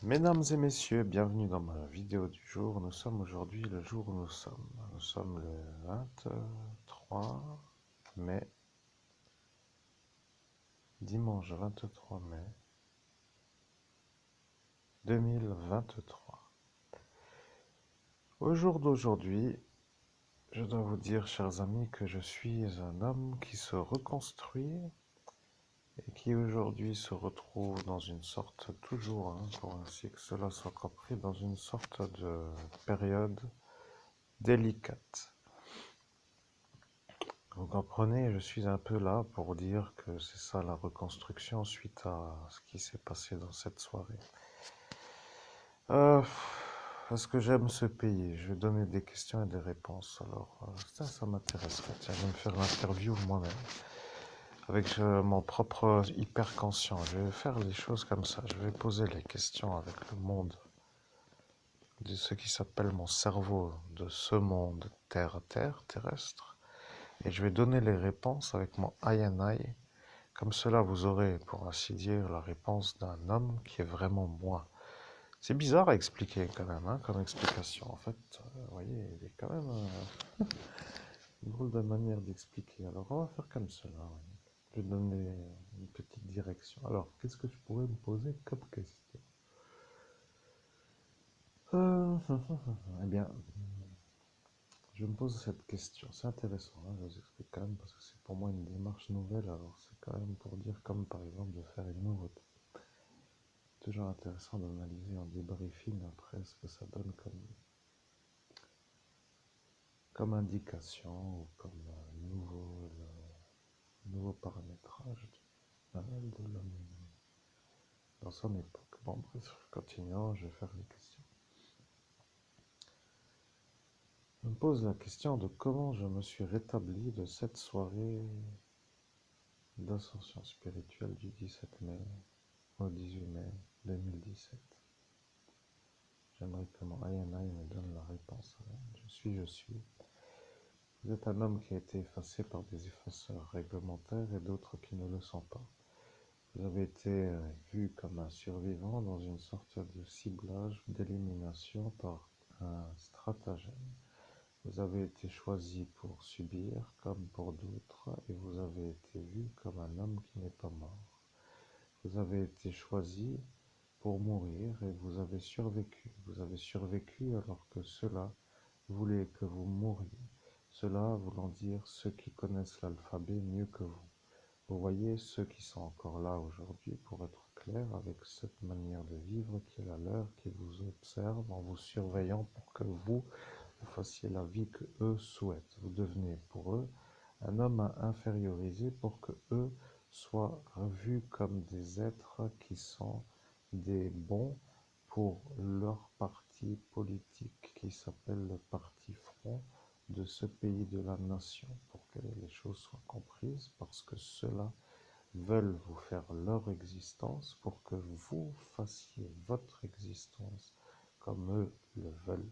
Mesdames et messieurs, bienvenue dans ma vidéo du jour. Nous sommes aujourd'hui le jour où nous sommes. Nous sommes le 23 mai, dimanche 23 mai 2023. Au jour d'aujourd'hui, je dois vous dire, chers amis, que je suis un homme qui se reconstruit et qui aujourd'hui se retrouve dans une sorte, toujours, pour ainsi que cela soit compris, dans une sorte de période délicate. Vous comprenez, je suis un peu là pour dire que c'est ça la reconstruction suite à ce qui s'est passé dans cette soirée. Euh, Est-ce que j'aime ce pays? Je vais donner des questions et des réponses. Alors, ça m'intéresserait. Tiens, je vais me faire l'interview moi-même avec mon propre hyper-conscient. Je vais faire les choses comme ça. Je vais poser les questions avec le monde de ce qui s'appelle mon cerveau, de ce monde terre-terre, terrestre. Et je vais donner les réponses avec mon I and I. Comme cela, vous aurez, pour ainsi dire, la réponse d'un homme qui est vraiment moi. C'est bizarre à expliquer quand même, comme explication. En fait, vous voyez, il est quand même une drôle de manière d'expliquer. Alors, on va faire comme cela. Ouais. Je vais donner une petite direction. Alors, qu'est-ce que je pourrais me poser comme question? Euh, eh bien, je me pose cette question. C'est intéressant, je vous explique quand même, parce que c'est pour moi une démarche nouvelle. Alors, c'est quand même pour dire, comme par exemple, de faire une nouveauté. Toujours intéressant d'analyser en débriefing après ce que ça donne comme indication ou comme nouveau paramétrage de l'homme dans son époque. Bon, bref, continuons, je vais faire les questions. Je me pose la question de comment je me suis rétabli de cette soirée d'ascension spirituelle du 17 mai au 18 mai 2017. J'aimerais que mon INI me donne la réponse. Je suis. Vous êtes un homme qui a été effacé par des effaceurs réglementaires et d'autres qui ne le sont pas. Vous avez été vu comme un survivant dans une sorte de ciblage, d'élimination par un stratagème. Vous avez été choisi pour subir comme pour d'autres et vous avez été vu comme un homme qui n'est pas mort. Vous avez été choisi pour mourir et vous avez survécu. Vous avez survécu alors que cela voulait que vous mouriez. Cela voulant dire ceux qui connaissent l'alphabet mieux que vous. Vous voyez ceux qui sont encore là aujourd'hui, pour être clair, avec cette manière de vivre qui est la leur, qui vous observent en vous surveillant pour que vous fassiez la vie que eux souhaitent. Vous devenez pour eux un homme à inférioriser pour que eux soient revus comme des êtres qui sont des bons pour leur parti politique qui s'appelle le Parti Front de ce pays de la nation, pour que les choses soient comprises, parce que ceux-là veulent vous faire leur existence pour que vous fassiez votre existence comme eux le veulent.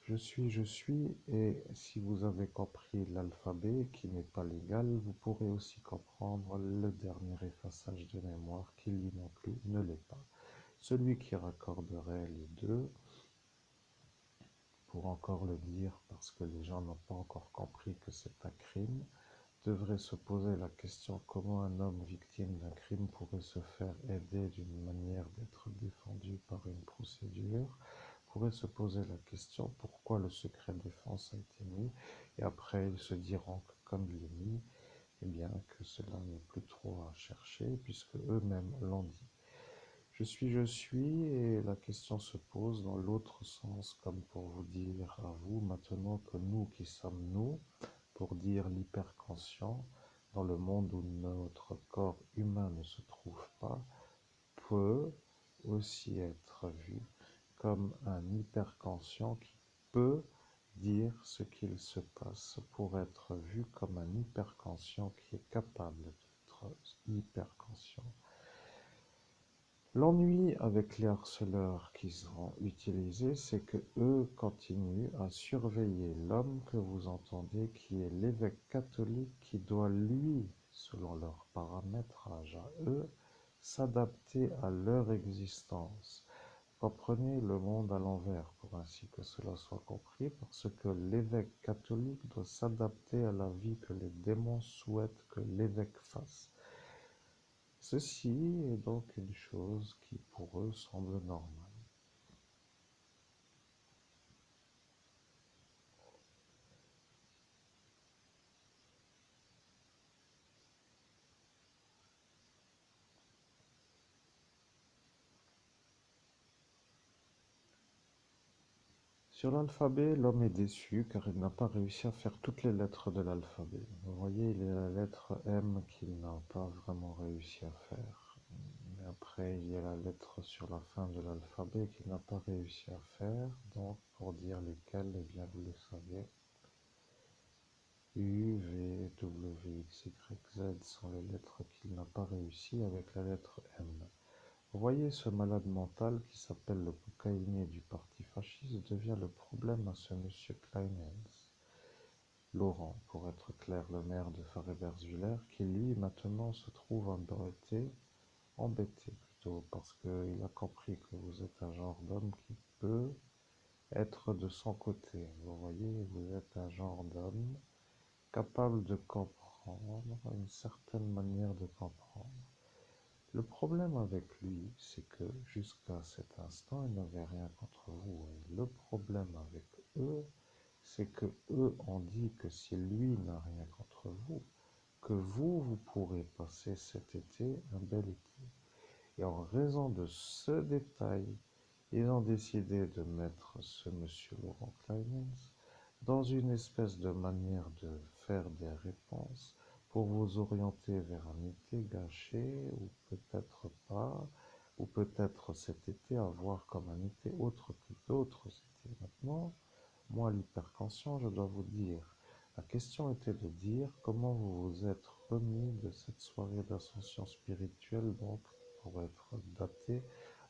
Je suis, et si vous avez compris l'alphabet qui n'est pas légal, vous pourrez aussi comprendre le dernier effaçage de mémoire qui lui non plus ne l'est pas. Celui qui raccorderait les deux, pour encore le dire parce que les gens n'ont pas encore compris que c'est un crime, devrait se poser la question comment un homme victime d'un crime pourrait se faire aider d'une manière d'être défendu par une procédure, pourrait se poser la question pourquoi le secret défense a été mis, et après ils se diront que comme il est mis, eh bien que cela n'est plus trop à chercher puisque eux-mêmes l'ont dit. Je suis, et la question se pose dans l'autre sens, comme pour vous dire à vous, maintenant que nous qui sommes nous, pour dire l'hyperconscient, dans le monde où notre corps humain ne se trouve pas, peut aussi être vu comme un hyperconscient qui peut dire ce qu'il se passe, pour être vu comme un hyperconscient qui est capable d'être hyperconscient. L'ennui avec les harceleurs qui seront utilisés, c'est que eux continuent à surveiller l'homme que vous entendez, qui est l'évêque catholique, qui doit lui, selon leur paramétrage à eux, s'adapter à leur existence. Comprenez le monde à l'envers, pour ainsi que cela soit compris, parce que l'évêque catholique doit s'adapter à la vie que les démons souhaitent que l'évêque fasse. Ceci est donc une chose qui pour eux semble normale. Sur l'alphabet, l'homme est déçu car il n'a pas réussi à faire toutes les lettres de l'alphabet. Vous voyez, il y a la lettre M qu'il n'a pas vraiment réussi à faire. Mais après, il y a la lettre sur la fin de l'alphabet qu'il n'a pas réussi à faire. Donc, pour dire lesquelles, eh bien, vous le savez. U, V, W, X, Y, Z sont les lettres qu'il n'a pas réussi avec la lettre M. Vous voyez, ce malade mental qui s'appelle le cocaïné du parti fasciste devient le problème à ce monsieur Kleinens. Laurent, pour être clair, le maire de Farébersviller, qui lui maintenant se trouve embêté plutôt, parce qu'il a compris que vous êtes un genre d'homme qui peut être de son côté. Vous voyez, vous êtes un genre d'homme capable de comprendre, une certaine manière de comprendre. Le problème avec lui, c'est que jusqu'à cet instant, il n'avait rien contre vous. Et le problème avec eux, c'est que eux ont dit que si lui n'a rien contre vous, que vous pourrez passer cet été un bel été. Et en raison de ce détail, ils ont décidé de mettre ce monsieur Laurent Kleinens dans une espèce de manière de faire des réponses pour vous orienter vers un été gâché, ou peut-être pas, ou peut-être cet été à voir comme un été autre que d'autres étés. Maintenant, moi, l'hyperconscient, je dois vous dire, la question était de dire comment vous vous êtes remis de cette soirée d'ascension spirituelle, donc pour être daté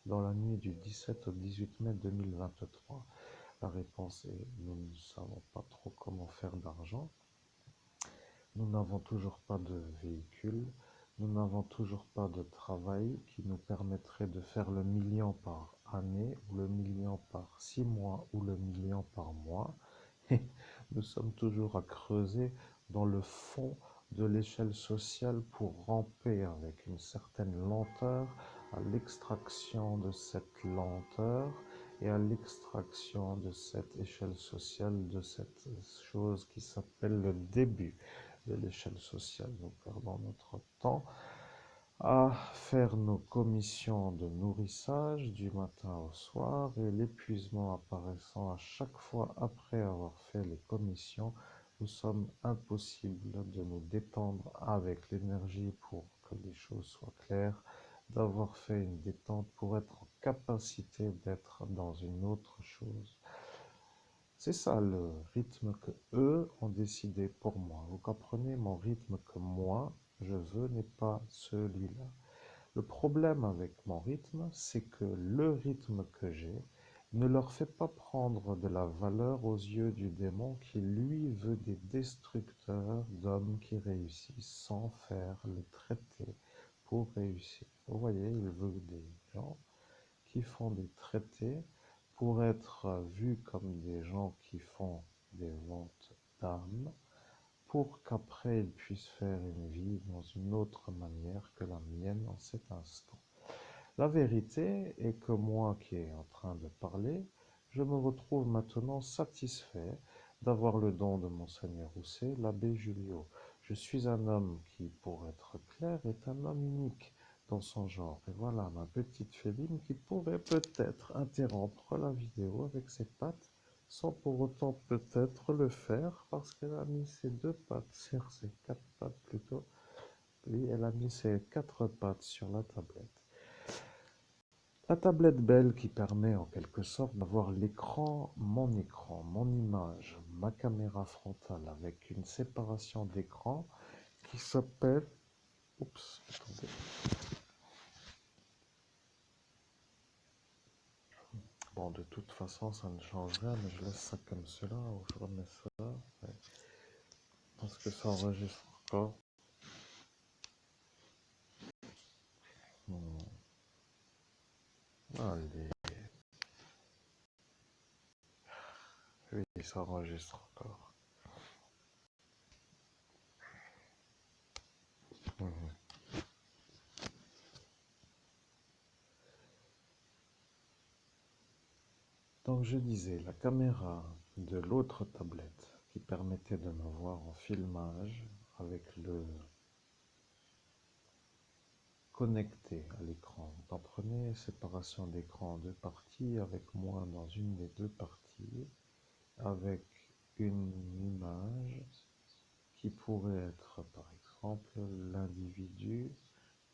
dans la nuit du 17 au 18 mai 2023. La réponse est nous ne savons pas trop comment faire d'argent. Nous n'avons toujours pas de véhicule. Nous n'avons toujours pas de travail qui nous permettrait de faire le million par année, ou le million par 6 mois, ou le million par mois. Et nous sommes toujours à creuser dans le fond de l'échelle sociale pour ramper avec une certaine lenteur à l'extraction de cette lenteur et à l'extraction de cette échelle sociale, de cette chose qui s'appelle le début de l'échelle sociale. Nous perdons notre temps à faire nos commissions de nourrissage du matin au soir et l'épuisement apparaissant à chaque fois après avoir fait les commissions, nous sommes impossibles de nous détendre avec l'énergie pour que les choses soient claires, d'avoir fait une détente pour être en capacité d'être dans une autre chose. C'est ça le rythme que eux ont décidé pour moi. Vous comprenez, mon rythme que moi, je veux n'est pas celui-là. Le problème avec mon rythme, c'est que le rythme que j'ai ne leur fait pas prendre de la valeur aux yeux du démon qui, lui, veut des destructeurs d'hommes qui réussissent sans faire le traité pour réussir. Vous voyez, il veut des gens qui font des traités pour être vus comme des gens qui font des ventes d'âmes, pour qu'après ils puissent faire une vie dans une autre manière que la mienne en cet instant. La vérité est que moi qui est en train de parler, je me retrouve maintenant satisfait d'avoir le don de Monseigneur Rousset, l'abbé Julio. Je suis un homme qui, pour être clair, est un homme unique dans son genre. Et voilà ma petite féline qui pourrait peut-être interrompre la vidéo avec ses pattes, sans pour autant peut-être le faire, parce qu'elle a mis ses 2 pattes, sur ses 4 pattes plutôt. Oui, elle a mis ses 4 pattes sur la tablette. La tablette belle qui permet en quelque sorte d'avoir l'écran, mon image, ma caméra frontale avec une séparation d'écran qui s'appelle... Oups, attendez. Bon, de toute façon, ça ne change rien, mais je laisse ça comme cela, ou je remets ça, ouais. Parce que ça enregistre encore. Allez, oui, ça enregistre encore. Mhm. Donc je disais, la caméra de l'autre tablette qui permettait de me voir en filmage avec le connecté à l'écran. Vous comprenez, séparation d'écran en deux parties, avec moi dans une des deux parties, avec une image qui pourrait être par exemple l'individu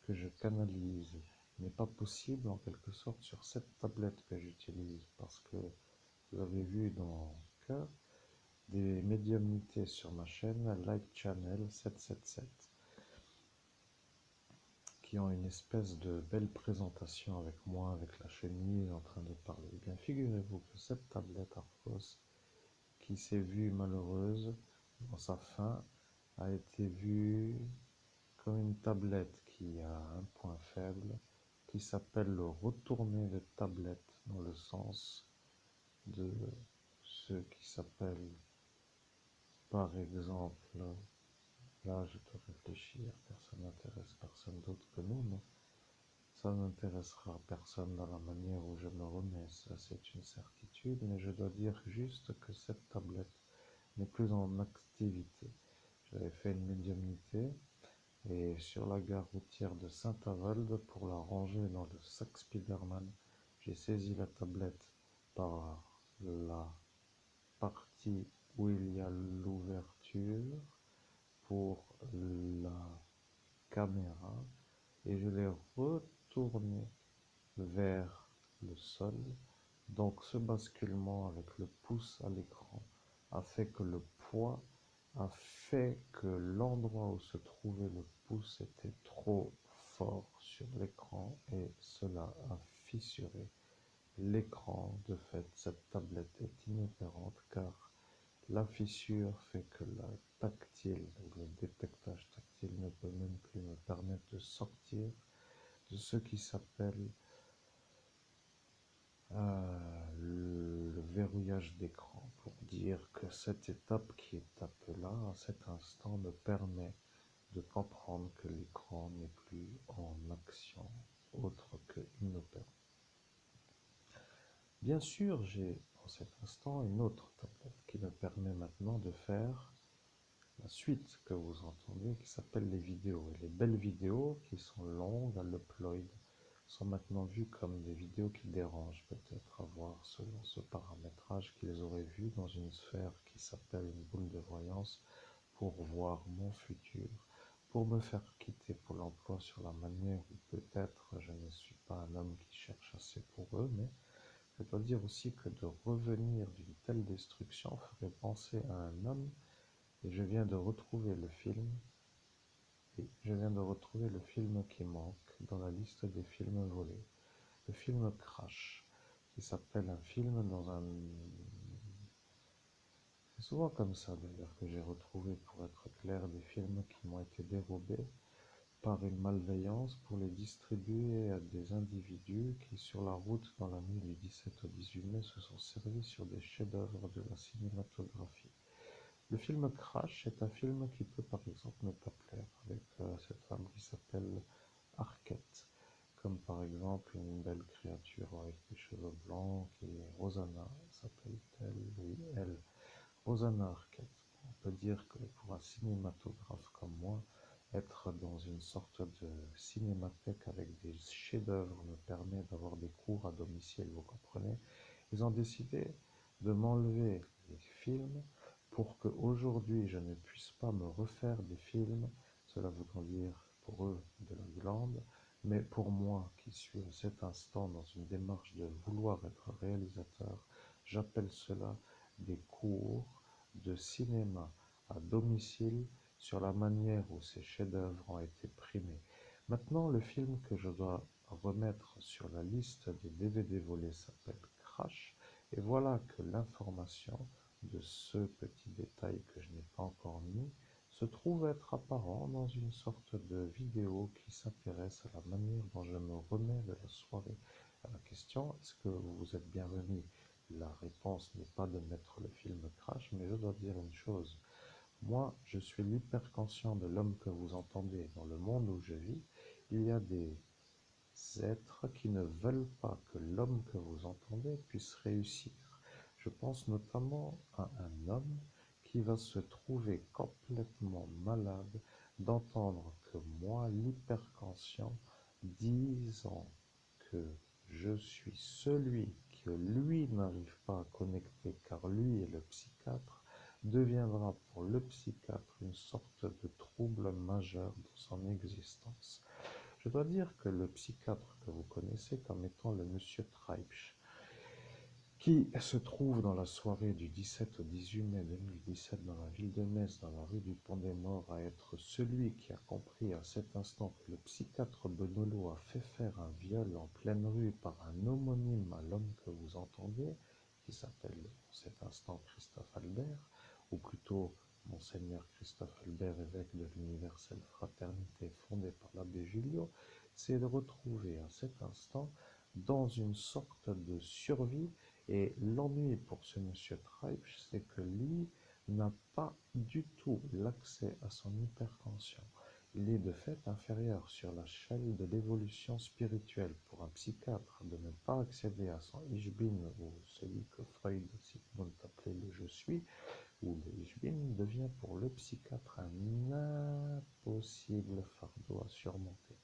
que je canalise n'est pas possible en quelque sorte sur cette tablette que j'utilise parce que vous avez vu donc des médiumnités sur ma chaîne Light Channel 777 qui ont une espèce de belle présentation avec moi, avec la chenille en train de parler. Eh bien, figurez-vous que cette tablette Arcos, qui s'est vue malheureuse dans sa fin, a été vue comme une tablette qui a un point faible, qui s'appelle le retourné de tablette, dans le sens de ce qui s'appelle, par exemple, là je dois réfléchir, personne n'intéresse personne d'autre que nous, mais ça n'intéressera personne dans la manière où je me remets, ça c'est une certitude, mais je dois dire juste que cette tablette n'est plus en activité. J'avais fait une médiumnité et sur la gare routière de Saint-Avold, pour la ranger dans le sac Spiderman, j'ai saisi la tablette par la partie où il y a l'ouverture pour la caméra et je l'ai retournée vers le sol. Donc ce basculement avec le pouce à l'écran a fait que le poids a fait que l'endroit où se trouvait le pouce était trop fort sur l'écran et cela a fissuré l'écran. De fait, cette tablette est inopérante car la fissure fait que la tactile, le détectage tactile ne peut même plus me permettre de sortir de ce qui s'appelle le verrouillage d'écran, pour dire que cette étape qui est tapée là, à cet instant, me permet de comprendre que l'écran n'est plus en action autre que inopérant. Bien sûr, j'ai en cet instant une autre tablette qui me permet maintenant de faire la suite que vous entendez qui s'appelle les vidéos. Et les belles vidéos qui sont longues à l'upload sont maintenant vues comme des vidéos qui dérangent peut-être à voir selon ce paramétrage qu'ils auraient vu dans une sphère qui s'appelle une boule de voyance pour voir mon futur, pour me faire quitter Pôle emploi sur la manière où peut-être je ne suis pas un homme qui cherche assez pour eux, mais je dois dire aussi que de revenir d'une telle destruction ferait penser à un homme. Et je viens de retrouver le film, et je viens de retrouver le film qui manque dans la liste des films volés. Le film Crash, qui s'appelle un film dans un... C'est souvent comme ça d'ailleurs que j'ai retrouvé, pour être clair, des films qui m'ont été dérobés par une malveillance pour les distribuer à des individus qui, sur la route dans la nuit du 17 au 18 mai, se sont servis sur des chefs-d'œuvre de la cinématographie. Le film Crash est un film qui peut par exemple ne pas plaire, avec cette femme qui s'appelle Arquette, comme par exemple une belle créature avec des cheveux blancs qui est Rosanna, s'appelle-t-elle? Oui, elle, Rosanna Arquette. On peut dire que pour un cinématographe comme moi, être dans une sorte de cinémathèque avec des chefs-d'œuvre me permet d'avoir des cours à domicile, vous comprenez? Ils ont décidé de m'enlever les films pour qu'aujourd'hui je ne puisse pas me refaire des films. Cela veut dire pour eux de la glande, mais pour moi qui suis à cet instant dans une démarche de vouloir être réalisateur, j'appelle cela des cours de cinéma à domicile sur la manière où ces chefs-d'œuvre ont été primés. Maintenant, le film que je dois remettre sur la liste des DVD volés s'appelle Crash, et voilà que l'information de ce petit détail que je n'ai pas encore mis se trouve être apparent dans une sorte de vidéo qui s'intéresse à la manière dont je me remets de la soirée À la question, est-ce que vous êtes bienvenu? La réponse n'est pas de mettre le film Crash, mais je dois dire une chose. Moi, je suis l'hyperconscient de l'homme que vous entendez. Dans le monde où je vis, il y a des êtres qui ne veulent pas que l'homme que vous entendez puisse réussir. Je pense notamment à un homme qui va se trouver complètement malade d'entendre que moi, l'hyperconscient, disant que je suis celui que lui n'arrive pas à connecter car lui est le psychiatre, deviendra pour le psychiatre une sorte de trouble majeur dans son existence. Je dois dire que le psychiatre que vous connaissez comme étant le monsieur Treibsch, qui se trouve dans la soirée du 17 au 18 mai 2017 dans la ville de Metz, dans la rue du Pont-des-Morts, à être celui qui a compris à cet instant que le psychiatre Benolo a fait faire un viol en pleine rue par un homonyme à l'homme que vous entendez, qui s'appelle en cet instant Christophe Albert, ou plutôt Monseigneur Christophe Albert, évêque de l'universelle fraternité fondée par l'abbé Julio, c'est de retrouver à cet instant dans une sorte de survie. Et l'ennui pour ce monsieur Treibsch, c'est que lui n'a pas du tout l'accès à son hyperconscient. Il est de fait inférieur sur la chaîne de l'évolution spirituelle. Pour un psychiatre, de ne pas accéder à son Ich-Bin, ou celui que Freud Sigmund appelait le je suis, ou le Ich-Bin, devient pour le psychiatre un impossible fardeau à surmonter.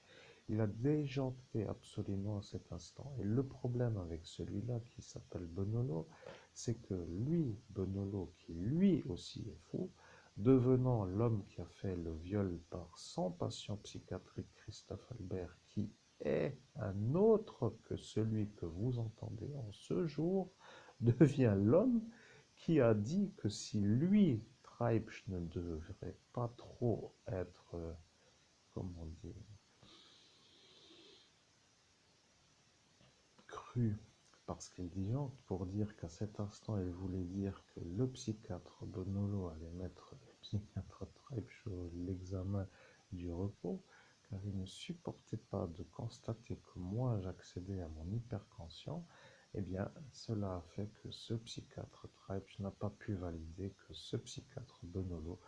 Il a déjanté absolument à cet instant. Et le problème avec celui-là qui s'appelle Benolo, c'est que lui, Benolo, qui lui aussi est fou, devenant l'homme qui a fait le viol par son patient psychiatrique Christophe Albert, qui est un autre que celui que vous entendez en ce jour, devient l'homme qui a dit que si lui, Treibsch, ne devrait pas trop être, comment dire, cru parce qu'il disjoncte pour dire qu'à cet instant il voulait dire que le psychiatre Bonolo allait mettre le psychiatre Treibsch sur l'examen du repos, car il ne supportait pas de constater que moi j'accédais à mon hyperconscient. Eh bien, cela a fait que ce psychiatre Treibsch n'a pas pu valider que ce psychiatre Bonolo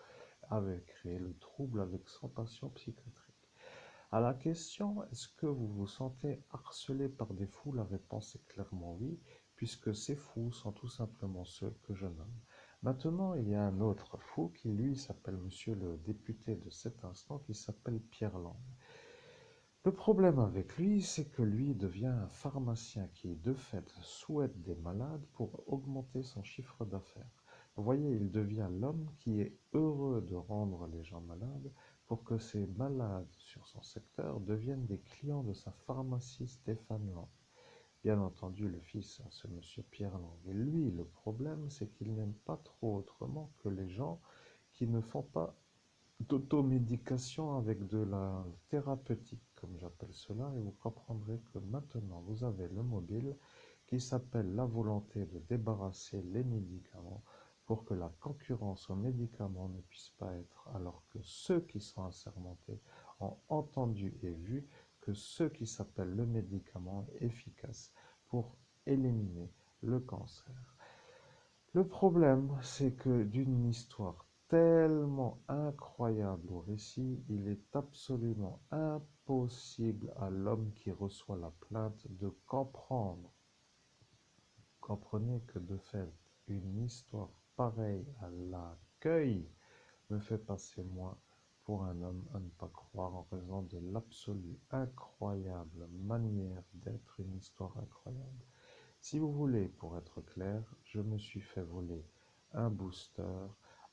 avait créé le trouble avec son patient psychiatrique. À la question « Est-ce que vous vous sentez harcelé par des fous ?» la réponse est clairement oui, puisque ces fous sont tout simplement ceux que je nomme. Maintenant, il y a un autre fou qui, lui, s'appelle monsieur le député de cet instant, qui s'appelle Pierre Lang. Le problème avec lui, c'est que lui devient un pharmacien qui, de fait, souhaite des malades pour augmenter son chiffre d'affaires. Vous voyez, il devient l'homme qui est heureux de rendre les gens malades pour que ces malades sur son secteur deviennent des clients de sa pharmacie Stéphane Lang. Bien entendu, le fils à ce monsieur Pierre Lang. Et lui, le problème, c'est qu'il n'aime pas trop autrement que les gens qui ne font pas d'automédication avec de la thérapeutique, comme j'appelle cela, et vous comprendrez que maintenant vous avez le mobile qui s'appelle la volonté de débarrasser les médicaments pour que la concurrence aux médicaments ne puisse pas être, alors que ceux qui sont assermentés ont entendu et vu que ce qui s'appelle le médicament est efficace pour éliminer le cancer. Le problème, c'est que d'une histoire tellement incroyable au récit, il est absolument impossible à l'homme qui reçoit la plainte de comprendre. Comprenez que de fait, une histoire pareille à l'accueil me fait passer moi pour un homme à ne pas croire en raison de l'absolue incroyable manière d'être une histoire incroyable. Si vous voulez, pour être clair, je me suis fait voler un booster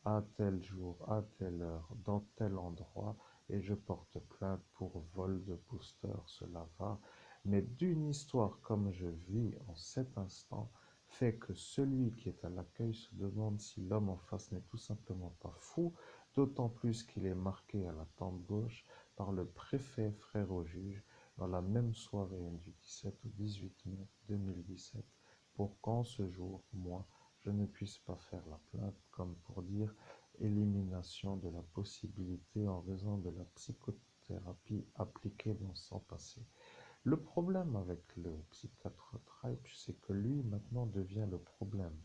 à tel jour, à telle heure, dans tel endroit, et je porte plainte pour vol de booster, cela va. Mais d'une histoire comme je vis en cet instant, fait que celui qui est à l'accueil se demande si l'homme en face n'est tout simplement pas fou, d'autant plus qu'il est marqué à la tempe gauche par le préfet frère au juge dans la même soirée du 17 au 18 mai 2017, pour qu'en ce jour, moi, je ne puisse pas faire la plainte, comme pour dire élimination de la possibilité en raison de la psychothérapie appliquée dans son passé. Le problème avec le psychiatre Treitsch, c'est que lui maintenant devient le problème.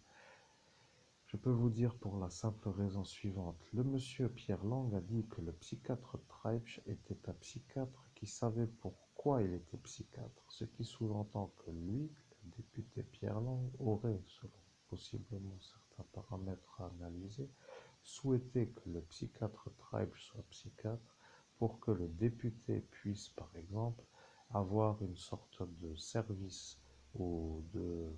Je peux vous dire pour la simple raison suivante. Le monsieur Pierre Lang a dit que le psychiatre Treitsch était un psychiatre qui savait pourquoi il était psychiatre, ce qui sous-entend que lui, le député Pierre Lang, aurait, selon possiblement certains paramètres à analyser, souhaité que le psychiatre Treitsch soit psychiatre pour que le député puisse, par exemple, avoir une sorte de service ou de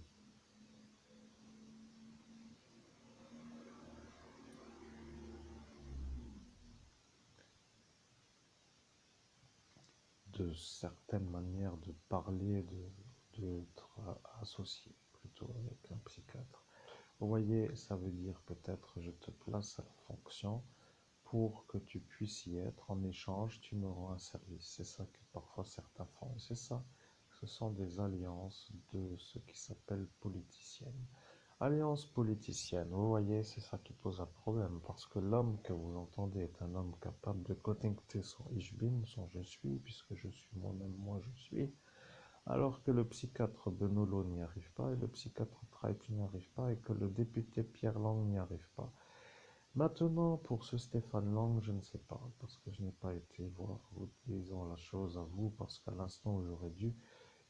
certaines manières de parler, d'être associé plutôt avec un psychiatre. Vous voyez, ça veut dire peut-être je te place à la fonction pour que tu puisses y être. En échange, tu me rends un service. C'est ça que parfois certains font. Et c'est ça. Ce sont des alliances de ce qui s'appelle politiciennes. Alliance politicienne, vous voyez, c'est ça qui pose un problème, parce que l'homme que vous entendez est un homme capable de connecter son Ich bin, son je suis, puisque je suis moi-même, moi je suis, alors que le psychiatre Benolo n'y arrive pas, et le psychiatre Treitsch n'y arrive pas, et que le député Pierre Lang n'y arrive pas. Maintenant, pour ce Stéphane Lang, je ne sais pas, parce que je n'ai pas été voir, disons la chose à vous, parce qu'à l'instant où j'aurais dû,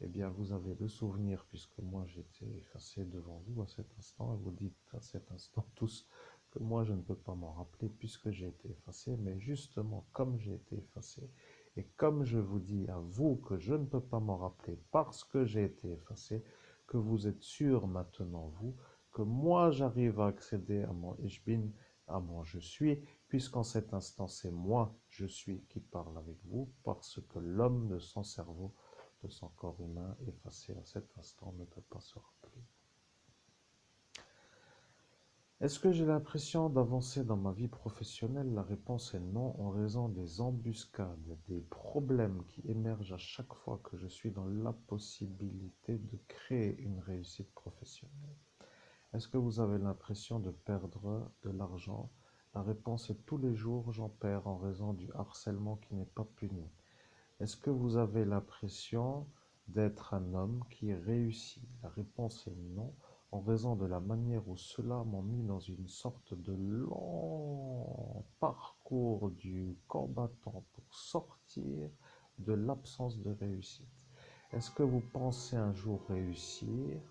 eh bien, vous avez le souvenir, puisque moi j'étais effacé devant vous à cet instant, et vous dites à cet instant tous que moi je ne peux pas m'en rappeler puisque j'ai été effacé, mais justement, comme j'ai été effacé, et comme je vous dis à vous que je ne peux pas m'en rappeler parce que j'ai été effacé, que vous êtes sûr maintenant, vous, que moi j'arrive à accéder à mon Ich bin, à mon je suis, puisqu'en cet instant c'est moi, je suis, qui parle avec vous, parce que l'homme de son cerveau, de son corps humain effacé à cet instant ne peut pas se rappeler. Est-ce que j'ai l'impression d'avancer dans ma vie professionnelle? La réponse est non, en raison des embuscades, des problèmes qui émergent à chaque fois que je suis dans la possibilité de créer une réussite professionnelle. Est-ce que vous avez l'impression de perdre de l'argent? La réponse est tous les jours j'en perds en raison du harcèlement qui n'est pas puni. Est-ce que vous avez l'impression d'être un homme qui réussit? La réponse est non, en raison de la manière où cela m'a mis dans une sorte de long parcours du combattant pour sortir de l'absence de réussite. Est-ce que vous pensez un jour réussir?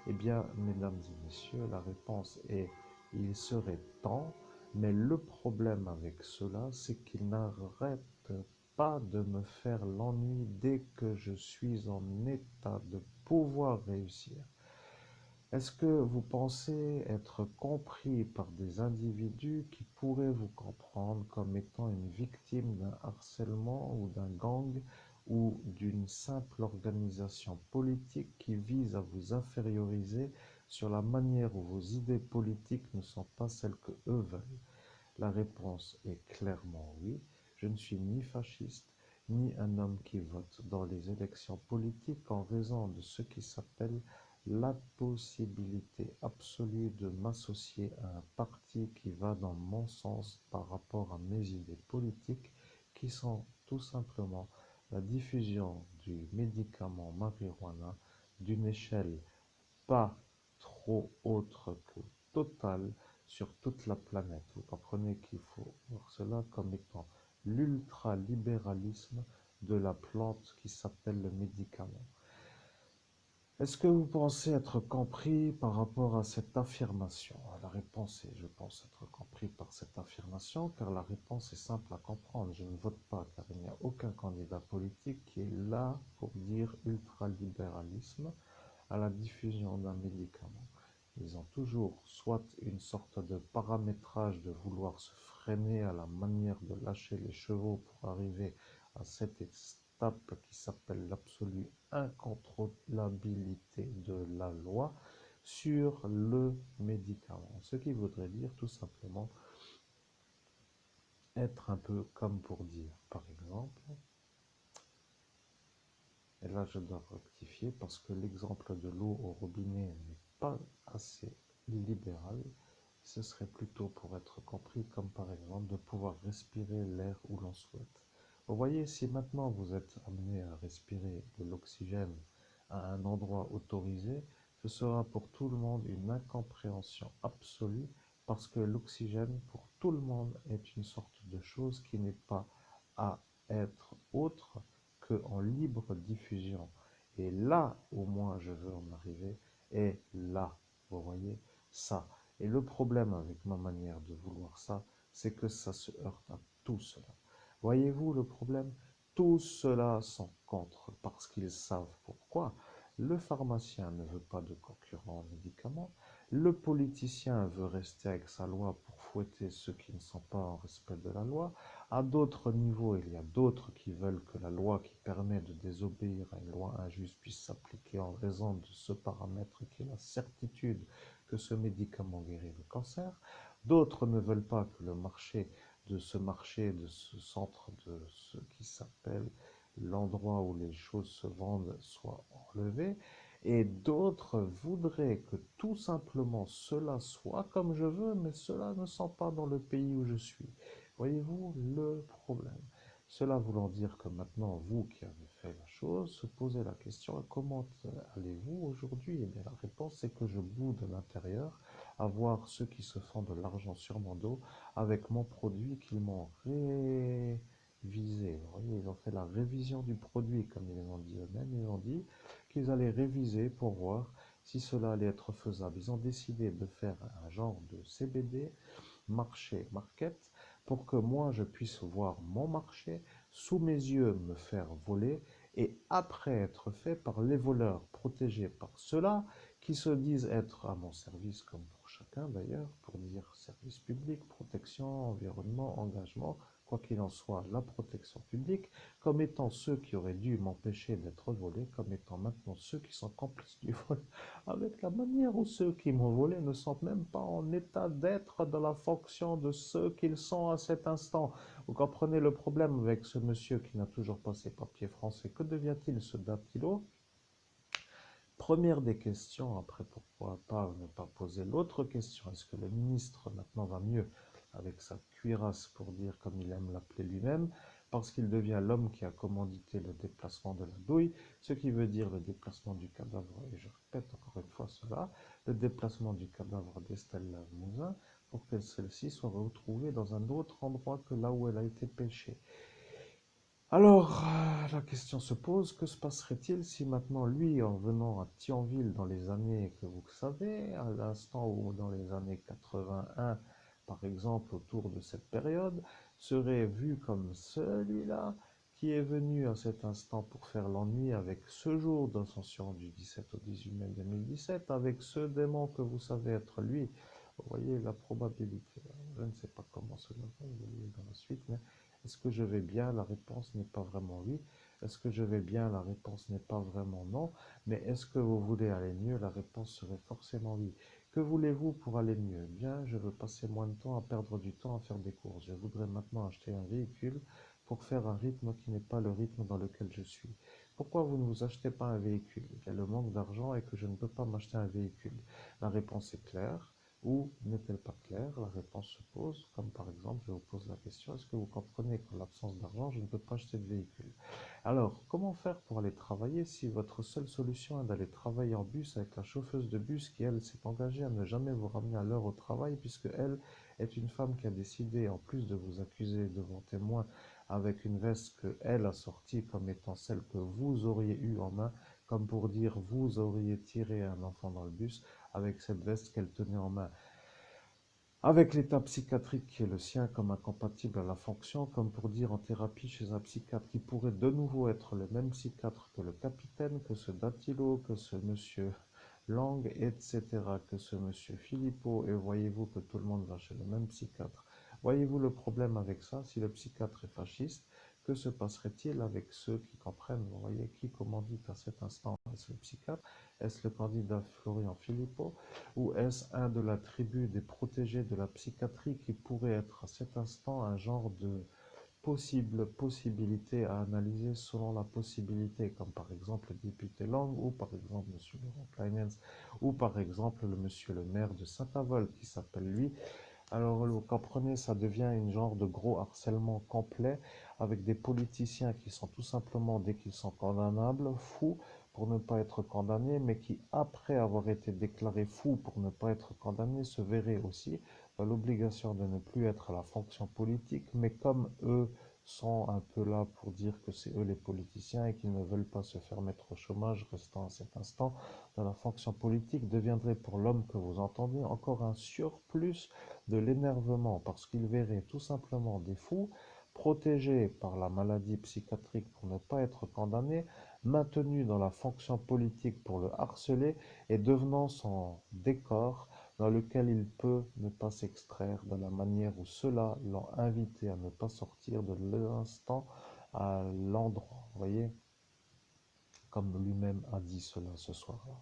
Eh bien, mesdames et messieurs, la réponse est il serait temps, mais le problème avec cela, c'est qu'il n'arrête pas de me faire l'ennui dès que je suis en état de pouvoir réussir. Est-ce que vous pensez être compris par des individus qui pourraient vous comprendre comme étant une victime d'un harcèlement ou d'un gang ou d'une simple organisation politique qui vise à vous inférioriser sur la manière où vos idées politiques ne sont pas celles que eux veulent? La réponse est clairement oui. Je ne suis ni fasciste, ni un homme qui vote dans les élections politiques en raison de ce qui s'appelle la possibilité absolue de m'associer à un parti qui va dans mon sens par rapport à mes idées politiques, qui sont tout simplement la diffusion du médicament marijuana d'une échelle pas trop autre que totale sur toute la planète. Vous comprenez qu'il faut voir cela comme étant l'ultralibéralisme de la plante qui s'appelle le médicament. Est-ce que vous pensez être compris par rapport à cette affirmation? La réponse est, je pense être compris par cette affirmation, car la réponse est simple à comprendre. Je ne vote pas, car il n'y a aucun candidat politique qui est là pour dire ultralibéralisme à la diffusion d'un médicament. Ils ont toujours soit une sorte de paramétrage de vouloir se freiner à la manière de lâcher les chevaux pour arriver à cette étape qui s'appelle l'absolue incontrôlabilité de la loi sur le médicament. Ce qui voudrait dire tout simplement être un peu comme pour dire, par exemple, et là je dois rectifier parce que l'exemple de l'eau au robinet n'est pas assez libéral. Ce serait plutôt pour être compris comme par exemple de pouvoir respirer l'air où l'on souhaite. Vous voyez, si maintenant vous êtes amené à respirer de l'oxygène à un endroit autorisé, ce sera pour tout le monde une incompréhension absolue parce que l'oxygène pour tout le monde est une sorte de chose qui n'est pas à être autre qu'en libre diffusion. Et là, au moins, je veux en arriver, et là, vous voyez, ça. Et le problème avec ma manière de vouloir ça, c'est que ça se heurte à tout cela. Voyez-vous le problème? Tout cela sont contre parce qu'ils savent pourquoi. Le pharmacien ne veut pas de concurrents en médicaments. Le politicien veut rester avec sa loi pour fouetter ceux qui ne sont pas en respect de la loi. À d'autres niveaux, il y a d'autres qui veulent que la loi qui permet de désobéir à une loi injuste puisse s'appliquer en raison de ce paramètre qui est la certitude que ce médicament guérit le cancer. D'autres ne veulent pas que le marché, de ce centre, de ce qui s'appelle l'endroit où les choses se vendent soit enlevé. Et d'autres voudraient que tout simplement cela soit comme je veux, mais cela ne sont pas dans le pays où je suis. Voyez-vous le problème? Cela voulant dire que maintenant, vous qui avez fait la chose, se posez la question, comment allez-vous aujourd'hui? Eh bien, la réponse, c'est que je boue de l'intérieur à voir ceux qui se font de l'argent sur mon dos avec mon produit qu'ils m'ont révisé. Vous voyez, ils ont fait la révision du produit, comme ils l'ont dit eux-mêmes. Ils ont dit qu'ils allaient réviser pour voir si cela allait être faisable. Ils ont décidé de faire un genre de CBD, marché, market, pour que moi je puisse voir mon marché sous mes yeux me faire voler et après être fait par les voleurs protégés par ceux-là qui se disent être à mon service comme pour chacun d'ailleurs, pour dire service public, protection, environnement, engagement, quoi qu'il en soit, la protection publique, comme étant ceux qui auraient dû m'empêcher d'être volé, comme étant maintenant ceux qui sont complices du vol, avec la manière où ceux qui m'ont volé ne sont même pas en état d'être dans la fonction de ceux qu'ils sont à cet instant. Vous comprenez le problème avec ce monsieur qui n'a toujours pas ses papiers français. Que devient-il ce datilo? Première des questions, après pourquoi pas ne pas poser l'autre question, est-ce que le ministre maintenant va mieux avec sa cuirasse pour dire comme il aime l'appeler lui-même, parce qu'il devient l'homme qui a commandité le déplacement de la douille, ce qui veut dire le déplacement du cadavre, et je répète encore une fois cela, le déplacement du cadavre d'Estelle Mouzin pour que celle-ci soit retrouvée dans un autre endroit que là où elle a été pêchée. Alors, la question se pose, que se passerait-il si maintenant lui, en venant à Thionville dans les années que vous savez, à l'instant où dans les années 81, par exemple, autour de cette période, serait vu comme celui-là qui est venu à cet instant pour faire l'ennui avec ce jour d'ascension du 17 au 18 mai 2017, avec ce démon que vous savez être lui. Vous voyez la probabilité. Je ne sais pas comment cela va évoluer dans la suite, mais est-ce que je vais bien? La réponse n'est pas vraiment oui. Est-ce que je vais bien? La réponse n'est pas vraiment non. Mais est-ce que vous voulez aller mieux? La réponse serait forcément oui. Que voulez-vous pour aller mieux? Bien, je veux passer moins de temps à perdre du temps à faire des courses. Je voudrais maintenant acheter un véhicule pour faire un rythme qui n'est pas le rythme dans lequel je suis. Pourquoi vous ne vous achetez pas un véhicule? Il y a le manque d'argent et que je ne peux pas m'acheter un véhicule. La réponse est claire. Ou n'est-elle pas claire? La réponse se pose, comme par exemple, je vous pose la question, est-ce que vous comprenez qu'en l'absence d'argent, je ne peux pas acheter de véhicule? Alors, comment faire pour aller travailler si votre seule solution est d'aller travailler en bus avec la chauffeuse de bus qui, elle, s'est engagée à ne jamais vous ramener à l'heure au travail, puisque elle est une femme qui a décidé, en plus de vous accuser devant témoins, avec une veste qu'elle a sortie comme étant celle que vous auriez eue en main, comme pour dire vous auriez tiré un enfant dans le bus, avec cette veste qu'elle tenait en main, avec l'état psychiatrique qui est le sien comme incompatible à la fonction, comme pour dire en thérapie chez un psychiatre qui pourrait de nouveau être le même psychiatre que le capitaine, que ce Datilo, que ce monsieur Lang, etc., que ce monsieur Philippot, et voyez-vous que tout le monde va chez le même psychiatre. Voyez-vous le problème avec ça? Si le psychiatre est fasciste, que se passerait-il avec ceux qui comprennent? Vous voyez, qui commandite à cet instant? Est-ce le psychiatre? Est-ce le candidat Florian Philippot? Ou est-ce un de la tribu des protégés de la psychiatrie qui pourrait être à cet instant un genre de possibilité à analyser selon la possibilité, comme par exemple le député Lang, ou par exemple M. Laurent Kleinens, ou par exemple le monsieur le maire de Saint-Avold qui s'appelle lui. Alors, vous comprenez, ça devient une genre de gros harcèlement complet avec des politiciens qui sont tout simplement, dès qu'ils sont condamnables, fous pour ne pas être condamnés, mais qui, après avoir été déclarés fous pour ne pas être condamnés, se verraient aussi dans l'obligation de ne plus être à la fonction politique, mais comme eux sont un peu là pour dire que c'est eux les politiciens et qu'ils ne veulent pas se faire mettre au chômage, restant à cet instant dans la fonction politique, deviendrait pour l'homme que vous entendez encore un surplus de l'énervement, parce qu'il verrait tout simplement des fous protégés par la maladie psychiatrique pour ne pas être condamnés, maintenus dans la fonction politique pour le harceler et devenant son décor dans lequel il peut ne pas s'extraire de la manière où ceux-là l'ont invité à ne pas sortir de l'instant à l'endroit. Vous voyez, comme lui-même a dit cela ce soir-là.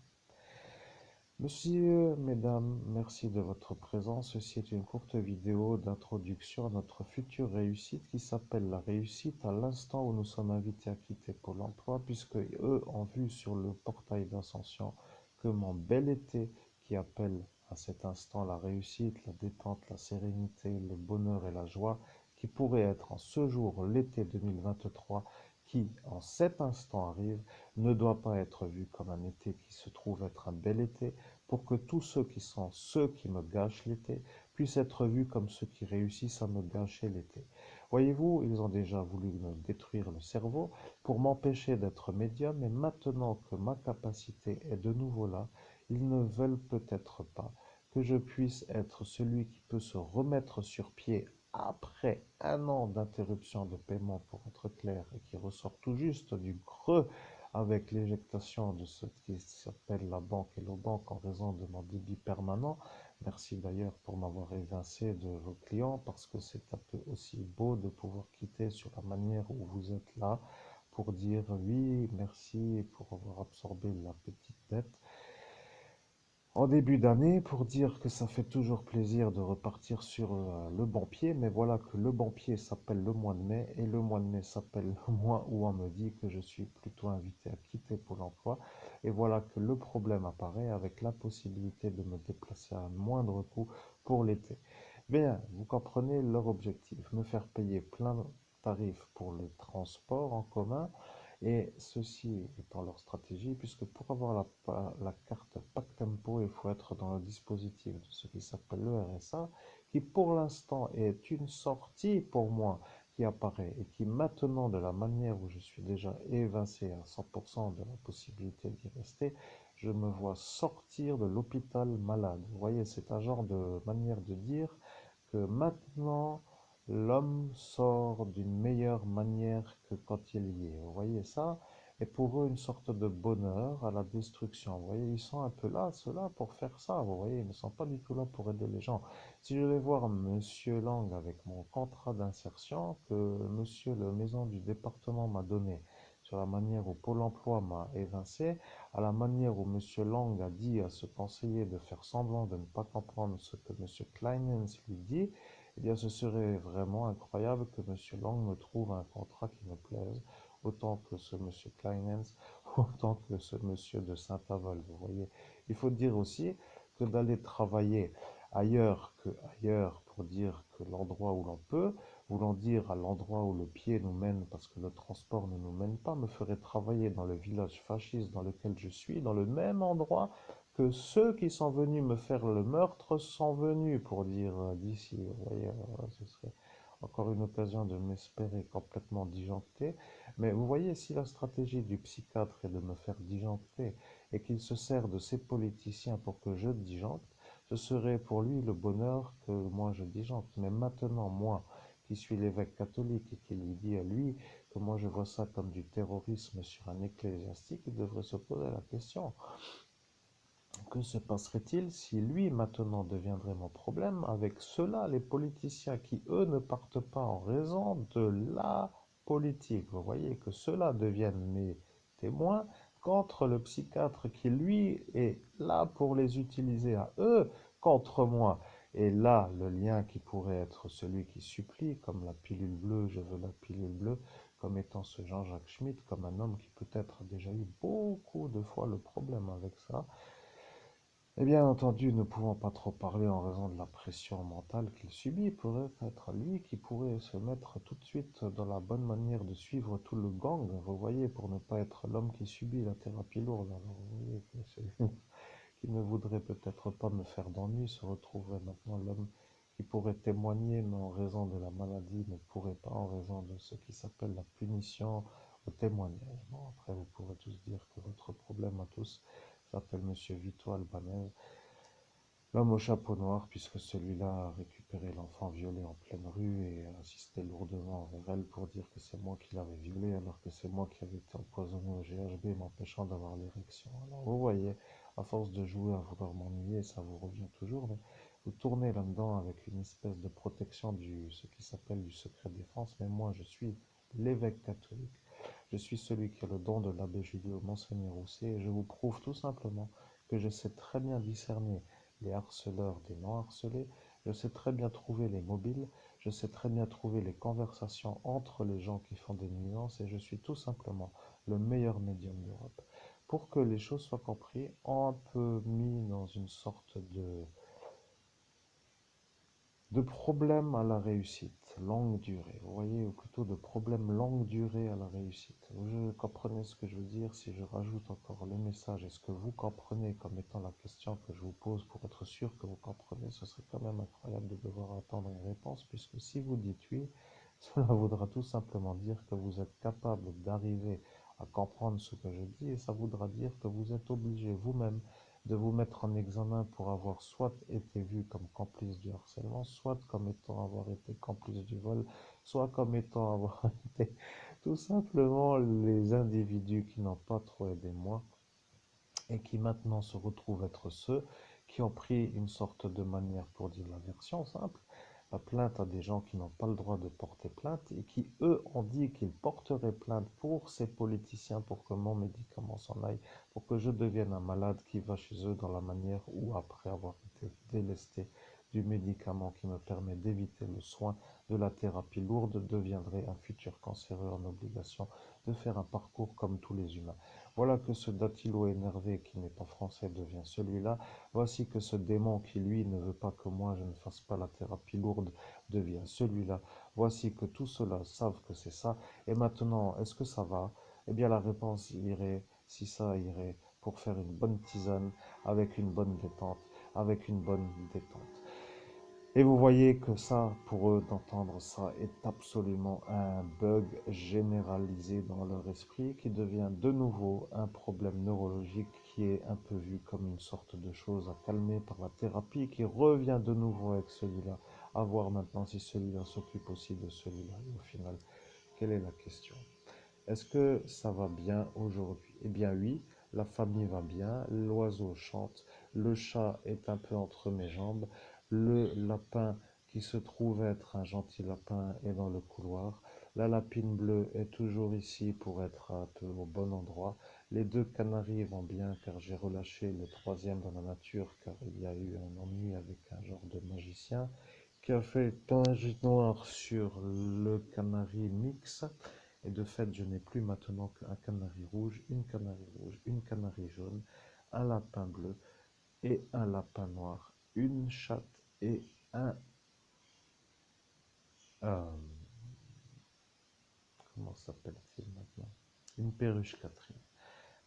Monsieur, mesdames, merci de votre présence. Ceci est une courte vidéo d'introduction à notre future réussite qui s'appelle la réussite à l'instant où nous sommes invités à quitter Pôle emploi, puisque eux ont vu sur le portail d'ascension que mon bel été qui appelle à cet instant la réussite, la détente, la sérénité, le bonheur et la joie, qui pourrait être en ce jour l'été 2023, qui en cet instant arrive, ne doit pas être vu comme un été qui se trouve être un bel été, pour que tous ceux qui sont ceux qui me gâchent l'été puissent être vus comme ceux qui réussissent à me gâcher l'été. Voyez-vous, ils ont déjà voulu me détruire le cerveau pour m'empêcher d'être médium, et maintenant que ma capacité est de nouveau là, ils ne veulent peut-être pas que je puisse être celui qui peut se remettre sur pied après un an d'interruption de paiement, pour être clair, et qui ressort tout juste du creux avec l'éjectation de ce qui s'appelle la banque et le banque en raison de mon débit permanent. Merci d'ailleurs pour m'avoir évincé de vos clients, parce que c'est un peu aussi beau de pouvoir quitter sur la manière où vous êtes là pour dire oui, merci pour avoir absorbé la petite dette en début d'année, pour dire que ça fait toujours plaisir de repartir sur le bon pied, mais voilà que le bon pied s'appelle le mois de mai, et le mois de mai s'appelle le mois où on me dit que je suis plutôt invité à quitter Pôle emploi, et voilà que le problème apparaît avec la possibilité de me déplacer à un moindre coût pour l'été. Bien, vous comprenez leur objectif, me faire payer plein de tarifs pour le transport en commun, et ceci étant leur stratégie, puisque pour avoir la carte Pactempo, il faut être dans le dispositif de ce qui s'appelle le RSA, qui pour l'instant est une sortie pour moi qui apparaît, et qui maintenant, de la manière où je suis déjà évincé à 100% de la possibilité d'y rester, je me vois sortir de l'hôpital malade. Vous voyez, c'est un genre de manière de dire que maintenant, l'homme sort d'une meilleure manière que quand il y est. Vous voyez ça? Et pour eux, une sorte de bonheur à la destruction. Vous voyez, ils sont un peu là, ceux-là, pour faire ça. Vous voyez, ils ne sont pas du tout là pour aider les gens. Si je vais voir Monsieur Lang avec mon contrat d'insertion que Monsieur le maison du département m'a donné, sur la manière où Pôle emploi m'a évincé, à la manière où Monsieur Lang a dit à ce conseiller de faire semblant de ne pas comprendre ce que Monsieur Kleinens lui dit, eh bien, ce serait vraiment incroyable que Monsieur Lang me trouve un contrat qui me plaise, autant que ce Monsieur Kleinens, autant que ce Monsieur de Saint-Avold. Vous voyez, il faut dire aussi que d'aller travailler ailleurs que ailleurs, pour dire que l'endroit où l'on peut, voulant dire à l'endroit où le pied nous mène, parce que le transport ne nous mène pas, me ferait travailler dans le village fasciste dans lequel je suis, dans le même endroit que ceux qui sont venus me faire le meurtre sont venus, pour dire d'ici. Vous voyez, ce serait encore une occasion de m'espérer complètement disjoncté. Mais vous voyez, si la stratégie du psychiatre est de me faire disjoncter, et qu'il se sert de ces politiciens pour que je disjoncte, ce serait pour lui le bonheur que moi je disjoncte. Mais maintenant, moi, qui suis l'évêque catholique et qui lui dit à lui que moi je vois ça comme du terrorisme sur un ecclésiastique, il devrait se poser la question: que se passerait-il si lui maintenant deviendrait mon problème avec ceux-là, les politiciens qui eux ne partent pas en raison de la politique? Vous voyez, que ceux-là deviennent mes témoins contre le psychiatre qui lui est là pour les utiliser à eux contre moi. Et là, le lien qui pourrait être celui qui supplie, comme la pilule bleue, je veux la pilule bleue, comme étant ce Jean-Jacques Schmitt, comme un homme qui peut-être a déjà eu beaucoup de fois le problème avec ça, Et bien entendu, ne pouvant pas trop parler en raison de la pression mentale qu'il subit, pourrait être lui qui pourrait se mettre tout de suite dans la bonne manière de suivre tout le gang, vous voyez, pour ne pas être l'homme qui subit la thérapie lourde. Alors vous voyez que celui qui ne voudrait peut-être pas me faire d'ennui se retrouverait maintenant l'homme qui pourrait témoigner, mais en raison de la maladie, ne pourrait pas en raison de ce qui s'appelle la punition au témoignage. Bon, après, vous pourrez tous dire que votre problème à tous s'appelle Monsieur Vito Albanese, l'homme au chapeau noir, puisque celui-là a récupéré l'enfant violé en pleine rue et a insisté lourdement envers elle pour dire que c'est moi qui l'avais violé, alors que c'est moi qui avais été empoisonné au GHB, m'empêchant d'avoir l'érection. Alors vous voyez, à force de jouer à vouloir m'ennuyer, ça vous revient toujours, mais vous tournez là-dedans avec une espèce de protection du ce qui s'appelle du secret défense, mais moi je suis l'évêque catholique. Je suis celui qui a le don de l'abbé Julio Monseigneur Rousset et je vous prouve tout simplement que je sais très bien discerner les harceleurs des non-harcelés, je sais très bien trouver les mobiles, je sais très bien trouver les conversations entre les gens qui font des nuisances et je suis tout simplement le meilleur médium d'Europe. Pour que les choses soient comprises, un peu mis dans une sorte de problème à la réussite, longue durée. Vous voyez, ou plutôt de problème longue durée à la réussite. Vous comprenez ce que je veux dire si je rajoute encore le message? Est-ce que vous comprenez comme étant la question que je vous pose pour être sûr que vous comprenez? Ce serait quand même incroyable de devoir attendre une réponse, puisque si vous dites oui, cela voudra tout simplement dire que vous êtes capable d'arriver à comprendre ce que je dis et ça voudra dire que vous êtes obligé vous-même de vous mettre en examen pour avoir soit été vu comme complice du harcèlement, soit comme étant avoir été complice du vol, soit comme étant avoir été tout simplement les individus qui n'ont pas trop aidé moi et qui maintenant se retrouvent être ceux qui ont pris une sorte de manière, pour dire la version simple, la plainte à des gens qui n'ont pas le droit de porter plainte et qui, eux, ont dit qu'ils porteraient plainte pour ces politiciens pour que mon médicament s'en aille, pour que je devienne un malade qui va chez eux dans la manière où, après avoir été délesté du médicament qui me permet d'éviter le soin de la thérapie lourde, deviendrait un futur cancéreux en obligation de faire un parcours comme tous les humains. Voilà que ce Datilo énervé qui n'est pas français devient celui-là. Voici que ce démon qui, lui, ne veut pas que moi je ne fasse pas la thérapie lourde devient celui-là. Voici que tous ceux-là savent que c'est ça. Et maintenant, est-ce que ça va? Eh bien, la réponse irait, si ça irait, pour faire une bonne tisane, avec une bonne détente, avec une bonne détente. Et vous voyez que ça, pour eux, d'entendre ça est absolument un bug généralisé dans leur esprit qui devient de nouveau un problème neurologique qui est un peu vu comme une sorte de chose à calmer par la thérapie qui revient de nouveau avec celui-là, à voir maintenant si celui-là s'occupe aussi de celui-là. Et au final, quelle est la question? Est-ce que ça va bien aujourd'hui? Eh bien oui, la famille va bien, l'oiseau chante, le chat est un peu entre mes jambes, le lapin qui se trouve être un gentil lapin est dans le couloir, la lapine bleue est toujours ici pour être un peu au bon endroit, les deux canaris vont bien car j'ai relâché le troisième dans la nature car il y a eu un ennui avec un genre de magicien qui a fait un gîte noir sur le canari mix. Et de fait, je n'ai plus maintenant qu'un canari rouge, une canari jaune, un lapin bleu et un lapin noir, une chatte et un... euh, comment s'appelle-t-il maintenant? Une perruche Catherine.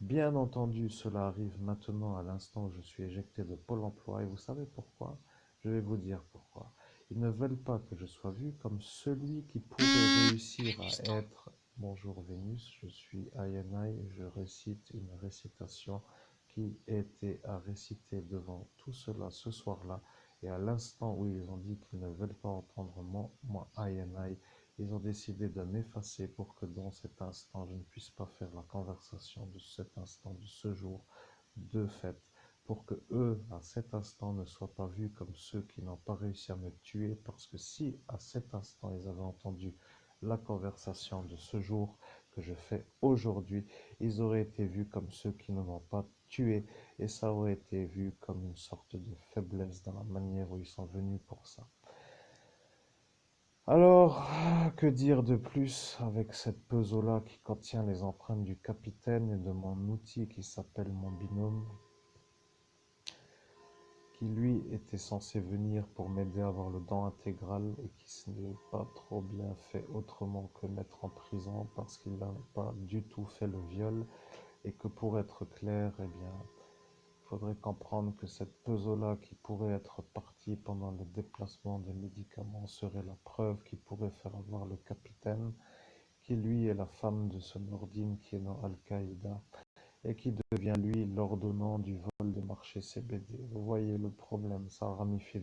Bien entendu, cela arrive maintenant à l'instant où je suis éjecté de Pôle emploi et vous savez pourquoi? Je vais vous dire pourquoi. Ils ne veulent pas que je sois vu comme celui qui pourrait réussir à être... Bonjour Vénus, je suis INI, je récite une récitation qui était à réciter devant tout cela ce soir-là et à l'instant où ils ont dit qu'ils ne veulent pas entendre moi INI, ils ont décidé de m'effacer pour que dans cet instant, je ne puisse pas faire la conversation de cet instant, de ce jour de fête, pour que eux, à cet instant, ne soient pas vus comme ceux qui n'ont pas réussi à me tuer, parce que si, à cet instant, ils avaient entendu la conversation de ce jour que je fais aujourd'hui, ils auraient été vus comme ceux qui ne m'ont pas tué, et ça aurait été vu comme une sorte de faiblesse dans la manière où ils sont venus pour ça. Alors, que dire de plus avec cette puzzle-là qui contient les empreintes du capitaine et de mon outil qui s'appelle mon binôme? qui lui était censé venir pour m'aider à avoir le don intégral et qui ce n'est pas trop bien fait autrement que mettre en prison parce qu'il n'a pas du tout fait le viol et que pour être clair, eh bien, il faudrait comprendre que cette peso-là qui pourrait être partie pendant le déplacement des médicaments serait la preuve qui pourrait faire avoir le capitaine, qui lui est la femme de ce Nordine qui est dans Al-Qaïda et qui devient lui l'ordonnant du vol des marchés CBD. Vous voyez le problème, ça ramifie